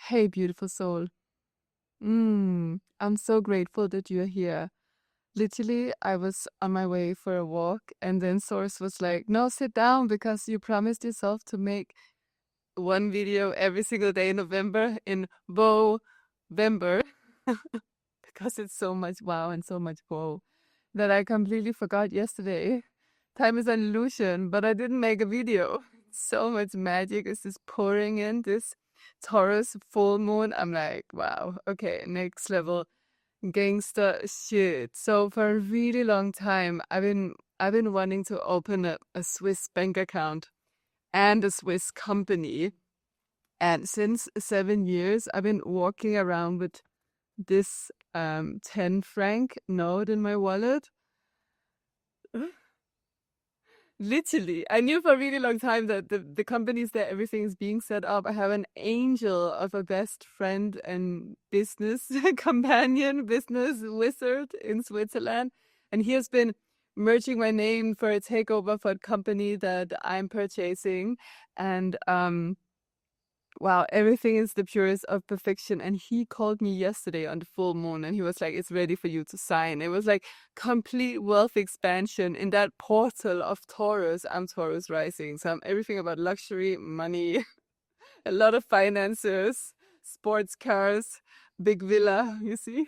Hey, beautiful soul. I'm so grateful that you're here. Literally, I was on my way for a walk, and then Source was like, "No, sit down because you promised yourself to make one video every single day in November in November because it's so much wow and so much whoa that I completely forgot yesterday. Time is an illusion, but I didn't make a video. So much magic is just pouring in this Taurus full moon. I'm like, wow, okay, next level gangster shit. So for a really long time, I've been wanting to open a Swiss bank account and a Swiss company. And since 7 years, I've been walking around with this 10 franc note in my wallet. Literally, I knew for a really long time that the companies that everything is being set up. I have an angel of a best friend and business companion, business wizard in Switzerland. And he has been merging my name for a takeover for a company that I'm purchasing. And wow, everything is the purest of perfection. And he called me yesterday on the full moon and he was like, it's ready for you to sign. It was like complete wealth expansion in that portal of Taurus. I'm Taurus rising. So I'm everything about luxury, money, a lot of finances, sports cars, big villa, you see?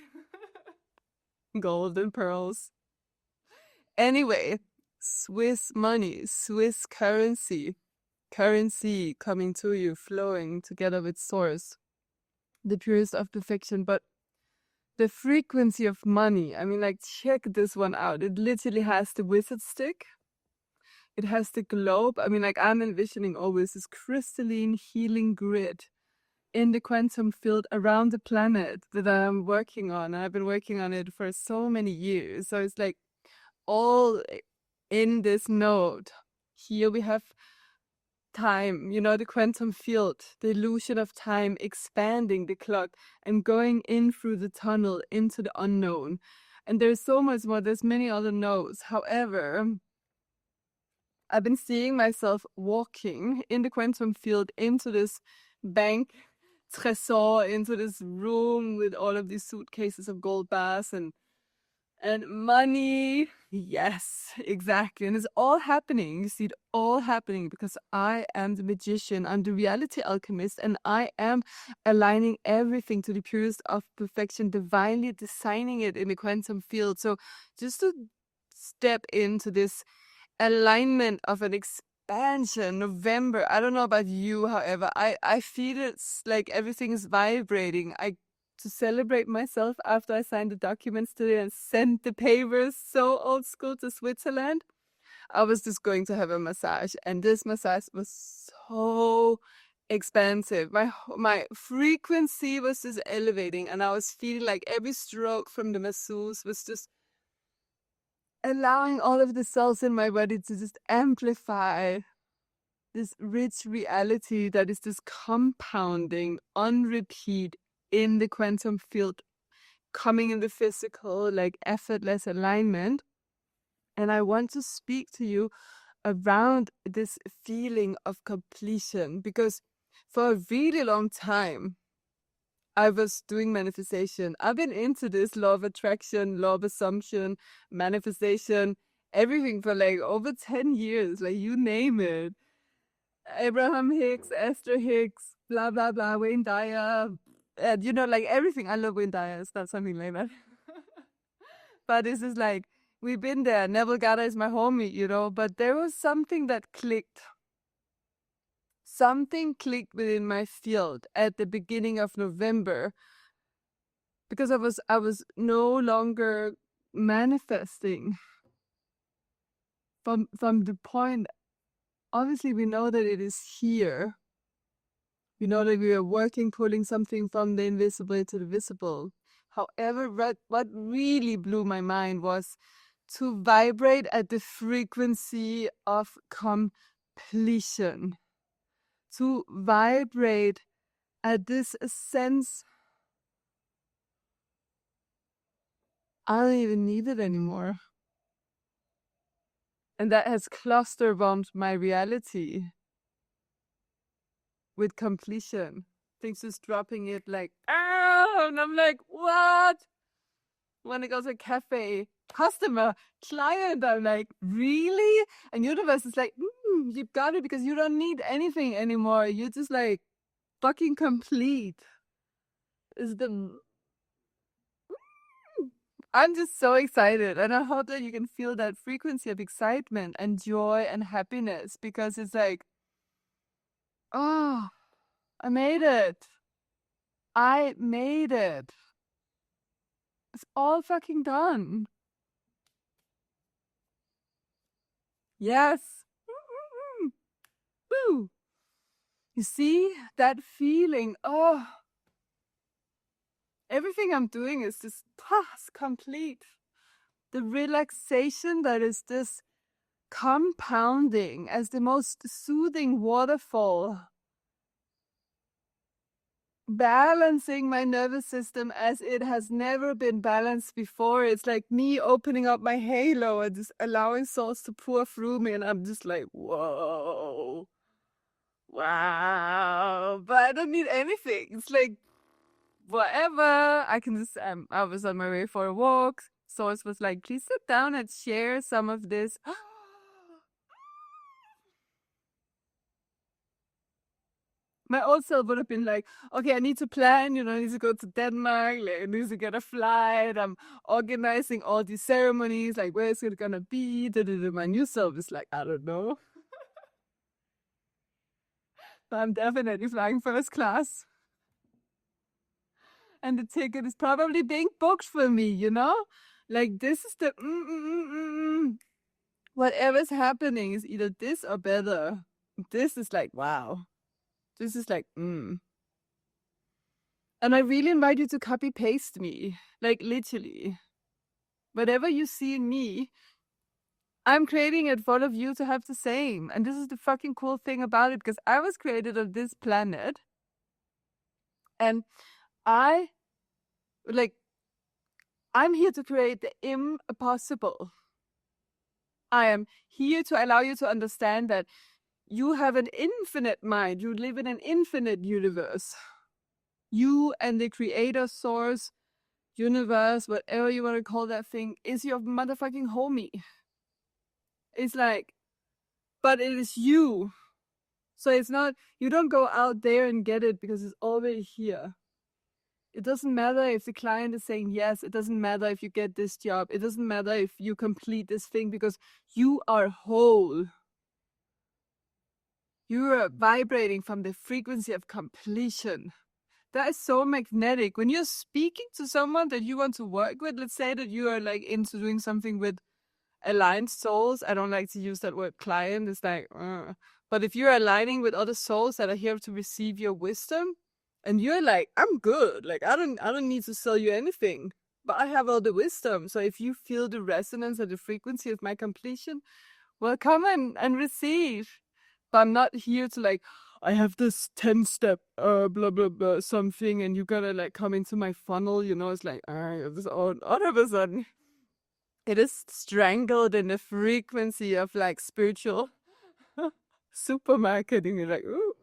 Gold and pearls. Anyway, Swiss money, Swiss currency coming to you, flowing together with source, the purest of perfection. But the frequency of money, I mean, like, check this one out. It literally has the wizard stick. It has the globe. I mean, like, I'm envisioning always this crystalline healing grid in the quantum field around the planet that I'm working on. I've been working on it for so many years. So it's like all in this node. Here we have time, the quantum field, the illusion of time expanding the clock and going in through the tunnel into the unknown. And there's so much more, there's many other nodes. However, I've been seeing myself walking in the quantum field into this bank tresor, into this room with all of these suitcases of gold bars and money. Yes, exactly. And it's all happening. You see it all happening because I am the magician. I'm the reality alchemist, and I am aligning everything to the purest of perfection, divinely designing it in the quantum field. So just to step into this alignment of an expansion, November. I don't know about you, however, I feel it's like everything is vibrating. To celebrate myself after I signed the documents today and sent the papers so old school to Switzerland. I was just going to have a massage, and this massage was so expansive. My frequency was just elevating, and I was feeling like every stroke from the masseuse was just allowing all of the cells in my body to just amplify this rich reality that is just compounding on repeat in the quantum field, coming in the physical, like effortless alignment. And I want to speak to you around this feeling of completion because for a really long time, I was doing manifestation. I've been into this law of attraction, law of assumption, manifestation, everything for like over 10 years, like you name it. Abraham Hicks, Esther Hicks, blah, blah, blah, Wayne Dyer, and like everything. I love Wayne Dyer. It's not something like that. But this is like, we've been there. Neville Gata is my homie, but there was something that clicked. Something clicked within my field at the beginning of November because I was no longer manifesting from the point. Obviously, we know that it is here. We know that we are working, pulling something from the invisible to the visible. However, what really blew my mind was to vibrate at the frequency of completion, to vibrate at this sense I don't even need it anymore. And that has cluster bombed my reality with completion. things, just dropping it like, ah, and I'm like, what? When it goes to a cafe, customer, client, I'm like, really? And universe is like, you've got it because you don't need anything anymore. You're just like fucking complete. Is the I'm just so excited, and I hope that you can feel that frequency of excitement and joy and happiness, because it's like, oh, I made it. I made it. It's all fucking done. Yes. Woo. You see that feeling? Oh, everything I'm doing is just complete. The relaxation that is this compounding as the most soothing waterfall, balancing my nervous system as it has never been balanced before. It's like me opening up my halo and just allowing souls to pour through me, and I'm just like, whoa, wow. But I don't need anything. It's like, whatever. I can just, I was on my way for a walk. Source was like, please sit down and share some of this. My old self would have been like, okay, I need to plan, I need to go to Denmark, like, I need to get a flight, I'm organizing all these ceremonies, like, where is it gonna be? My new self is like, I don't know. But I'm definitely flying first class. And the ticket is probably being booked for me, Like, this is the whatever's happening is either this or better. This is like, wow. This is like, And I really invite you to copy paste me, like literally. Whatever you see in me, I'm creating it for all of you to have the same. And this is the fucking cool thing about it, because I was created on this planet. And I'm here to create the impossible. I am here to allow you to understand that you have an infinite mind. You live in an infinite universe. You and the creator, source, universe, whatever you want to call that thing, is your motherfucking homie. It's like, but it is you. So it's not, you don't go out there and get it because it's already here. It doesn't matter if the client is saying yes. It doesn't matter if you get this job. It doesn't matter if you complete this thing, because you are whole. You are vibrating from the frequency of completion. That is so magnetic. When you're speaking to someone that you want to work with, let's say that you are like into doing something with aligned souls. I don't like to use that word client. It's like, but if you're aligning with other souls that are here to receive your wisdom, and you're like, I'm good. Like, I don't need to sell you anything, but I have all the wisdom. So if you feel the resonance and the frequency of my completion, well, come and receive. But I'm not here to like, I have this 10-step, blah, blah, blah, something, and you gotta like come into my funnel, It's like, all of a sudden, it is strangled in the frequency of like spiritual supermarketing. You're like, ooh,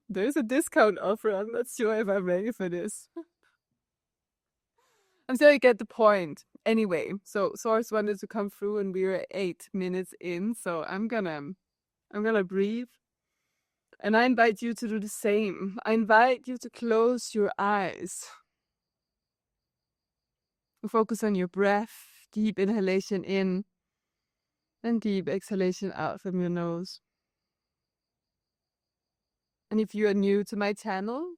there's a discount offer. I'm not sure if I'm ready for this. I'm sure you get the point. Anyway, so Source wanted to come through, and we were 8 minutes in, so I'm gonna breathe. And I invite you to do the same. I invite you to close your eyes. Focus on your breath. Deep inhalation in and deep exhalation out from your nose. And if you are new to my channel,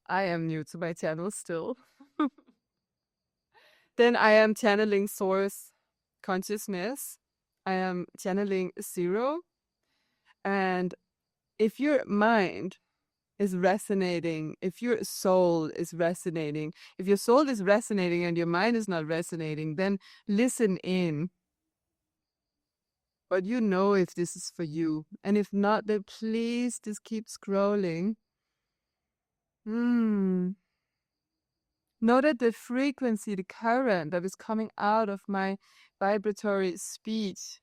I am new to my channel still, then I am channeling Source consciousness. I am channeling Zero. And if your mind is resonating, if your soul is resonating, if your soul is resonating and your mind is not resonating, then listen in. But you know if this is for you. And if not, then please just keep scrolling. Know that the frequency, the current that is coming out of my vibratory speech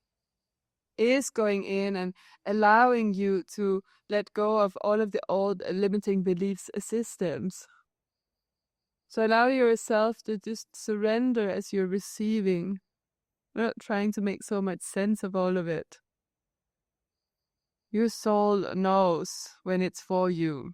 is going in and allowing you to let go of all of the old limiting beliefs systems. So allow yourself to just surrender as you're receiving. We're not trying to make so much sense of all of it. Your soul knows when it's for you.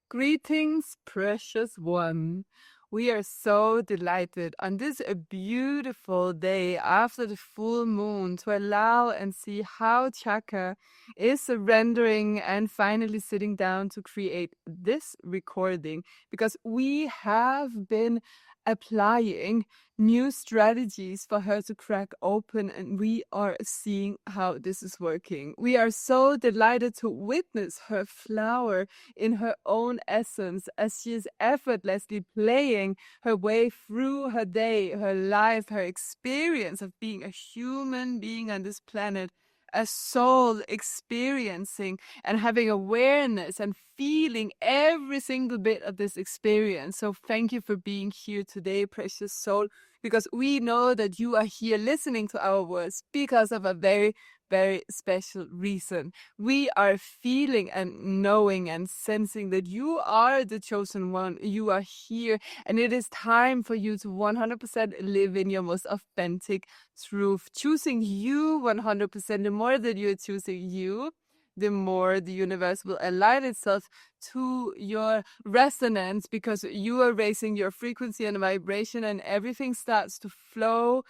Greetings, precious one. We are so delighted on this beautiful day after the full moon to allow and see how Chaka is surrendering and finally sitting down to create this recording, because we have been applying new strategies for her to crack open, and we are seeing how this is working. We are so delighted to witness her flower in her own essence as she is effortlessly playing her way through her day, her life, her experience of being a human being on this planet, a soul experiencing and having awareness and feeling every single bit of this experience. So thank you for being here today, precious soul, because we know that you are here listening to our words because of a very, very special reason. We are feeling and knowing and sensing that you are the chosen one. You are here, and it is time for you to 100% live in your most authentic truth. Choosing you 100%. The more that you're choosing you, the more the universe will align itself to your resonance, because you are raising your frequency and vibration, and everything starts to flow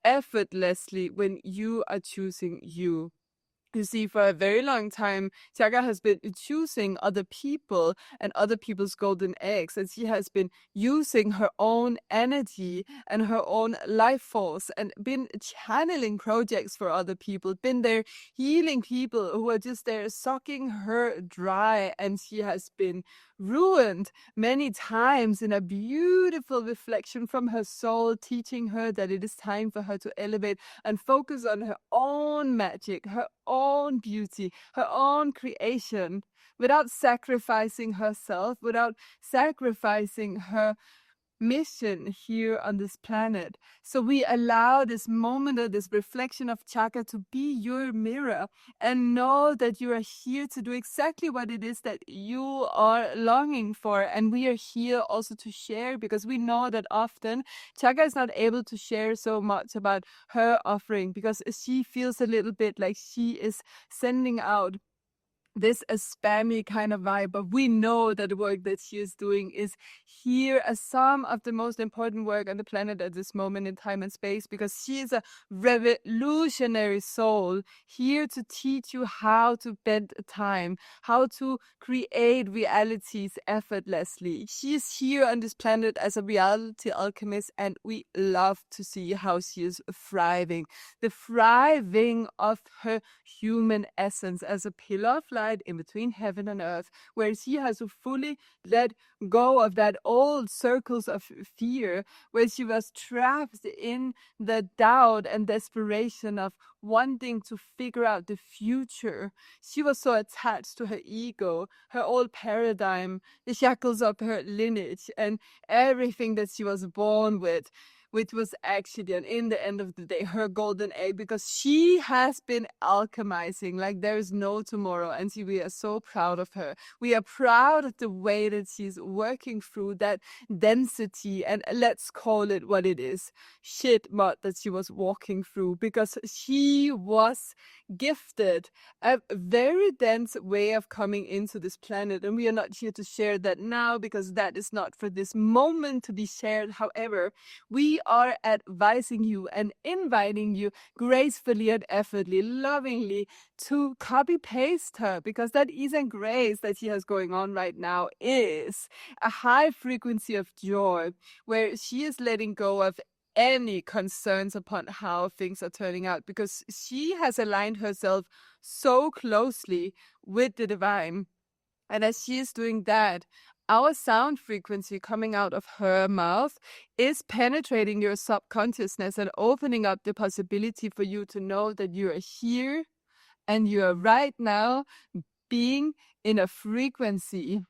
effortlessly when you are choosing you. You see, for a very long time, Tiaga has been choosing other people and other people's golden eggs, and she has been using her own energy and her own life force and been channeling projects for other people, been there healing people who are just there sucking her dry, and she has been ruined many times in a beautiful reflection from her soul, teaching her that it is time for her to elevate and focus on her own magic, her own beauty, her own creation, without sacrificing herself, without sacrificing her mission here on this planet. So we allow this moment of this reflection of Chaka to be your mirror, and know that you are here to do exactly what it is that you are longing for. And we are here also to share, because we know that often Chaka is not able to share so much about her offering, because she feels a little bit like she is sending out this a spammy kind of vibe, but we know that the work that she is doing is here as some of the most important work on the planet at this moment in time and space, because she is a revolutionary soul here to teach you how to bend time, how to create realities effortlessly. She is here on this planet as a reality alchemist, and we love to see how she is thriving. The thriving of her human essence as a pillar of light in between heaven and earth, where she has fully let go of that old circles of fear, where she was trapped in the doubt and desperation of wanting to figure out the future. She was so attached to her ego, her old paradigm, the shackles of her lineage, and everything that she was born with, which was actually, and in the end of the day, her golden egg, because she has been alchemizing like there is no tomorrow. And we are so proud of her. We are proud of the way that she's working through that density, and let's call it what it is, shit mud that she was walking through, because she was gifted a very dense way of coming into this planet. And we are not here to share that now, because that is not for this moment to be shared. However, we are advising you and inviting you gracefully and effortlessly, lovingly, to copy paste her, because that ease and grace that she has going on right now is a high frequency of joy, where she is letting go of any concerns upon how things are turning out, because she has aligned herself so closely with the divine. And as she is doing that, our sound frequency coming out of her mouth is penetrating your subconsciousness and opening up the possibility for you to know that you are here And you are right now being in a frequency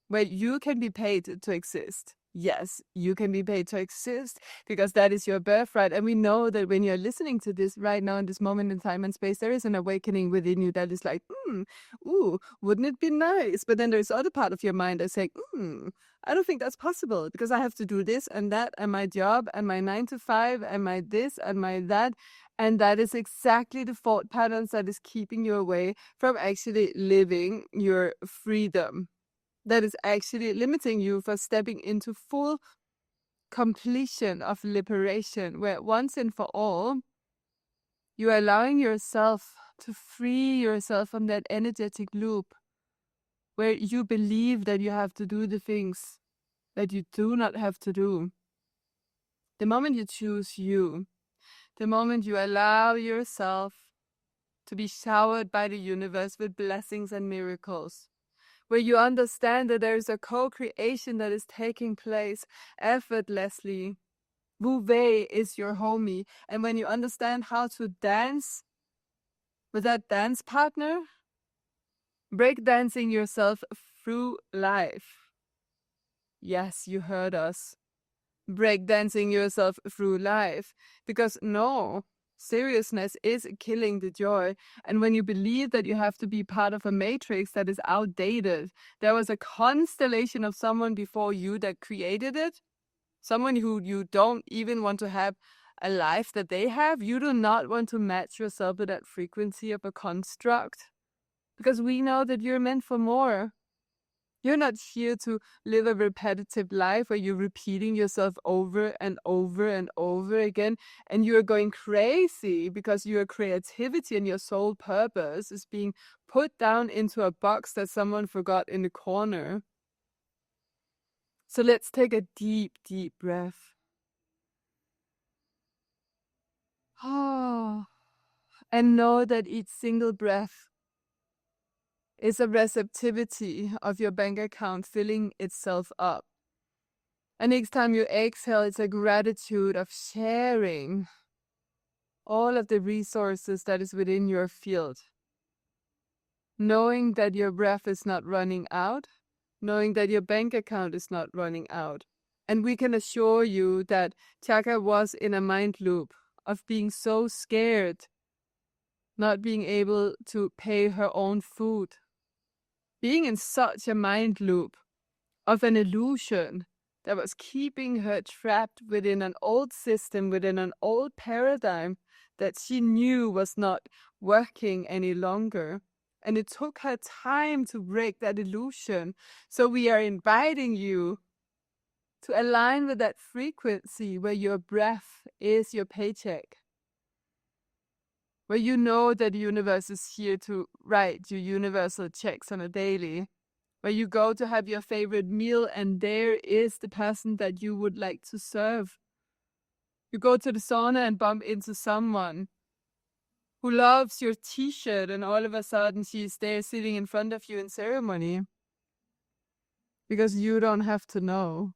where you can be paid to exist. Yes, you can be paid to exist because that is your birthright. And we know that when you're listening to this right now in this moment in time and space, there is an awakening within you that is like, ooh, wouldn't it be nice? But then there's other part of your mind that's saying, I don't think that's possible because I have to do this and that and my job and my 9 to 5 and my this and my that. And that is exactly the thought patterns that is keeping you away from actually living your freedom. That is actually limiting you for stepping into full completion of liberation, where once and for all, you are allowing yourself to free yourself from that energetic loop where you believe that you have to do the things that you do not have to do. The moment you choose you, the moment you allow yourself to be showered by the universe with blessings and miracles, where you understand that there is a co-creation that is taking place effortlessly. Wu Wei is your homie. And when you understand how to dance with that dance partner, breakdancing yourself through life. Yes, you heard us. Breakdancing yourself through life. Because no, seriousness is killing the joy. And when you believe that you have to be part of a matrix that is outdated, there was a constellation of someone before you that created it, someone who you don't even want to have a life that they have. You do not want to match yourself with that frequency of a construct, because we know that you're meant for more. You're not here to live a repetitive life where you're repeating yourself over and over and over again, and you're going crazy because your creativity and your soul purpose is being put down into a box that someone forgot in the corner. So let's take a deep, deep breath. Oh, and know that each single breath is a receptivity of your bank account filling itself up. And next time you exhale, it's a gratitude of sharing all of the resources that is within your field. Knowing that your breath is not running out, knowing that your bank account is not running out. And we can assure you that Chaka was in a mind loop of being so scared, not being able to pay her own food, being in such a mind loop of an illusion that was keeping her trapped within an old system, within an old paradigm that she knew was not working any longer. And it took her time to break that illusion. So we are inviting you to align with that frequency where your breath is your paycheck, where you know that the universe is here to write your universal checks on a daily, where you go to have your favorite meal and there is the person that you would like to serve. You go to the sauna and bump into someone who loves your t-shirt and all of a sudden she's there sitting in front of you in ceremony. Because you don't have to know.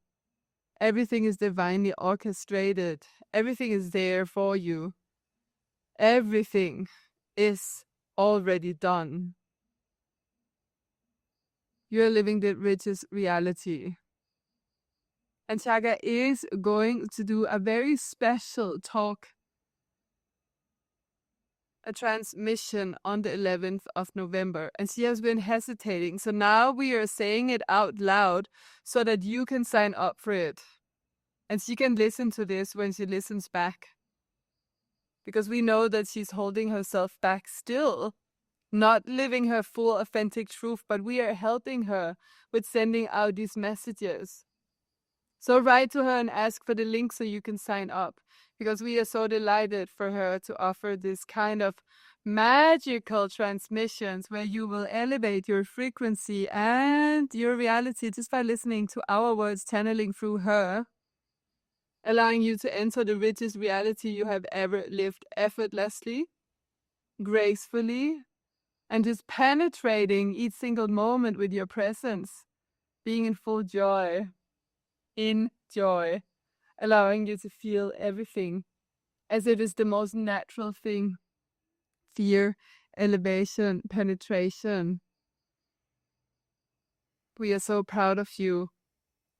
Everything is divinely orchestrated. Everything is there for you. Everything is already done. You're living the richest reality. And Chaga is going to do a very special talk, a transmission on the 11th of November. And she has been hesitating. So now we are saying it out loud so that you can sign up for it. And she can listen to this when she listens back. Because we know that she's holding herself back still, not living her full authentic truth, but we are helping her with sending out these messages. So write to her and ask for the link so you can sign up, because we are so delighted for her to offer this kind of magical transmissions where you will elevate your frequency and your reality just by listening to our words channeling through her, allowing you to enter the richest reality you have ever lived effortlessly, gracefully, and just penetrating each single moment with your presence, being in full joy. In joy, allowing you to feel everything as it is the most natural thing. Fear elevation, penetration. We are so proud of you.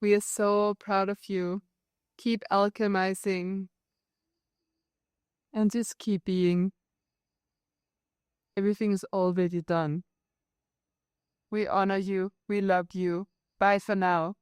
We are so proud of you. Keep alchemizing. And just keep being. Everything is already done. We honor you. We love you. Bye for now.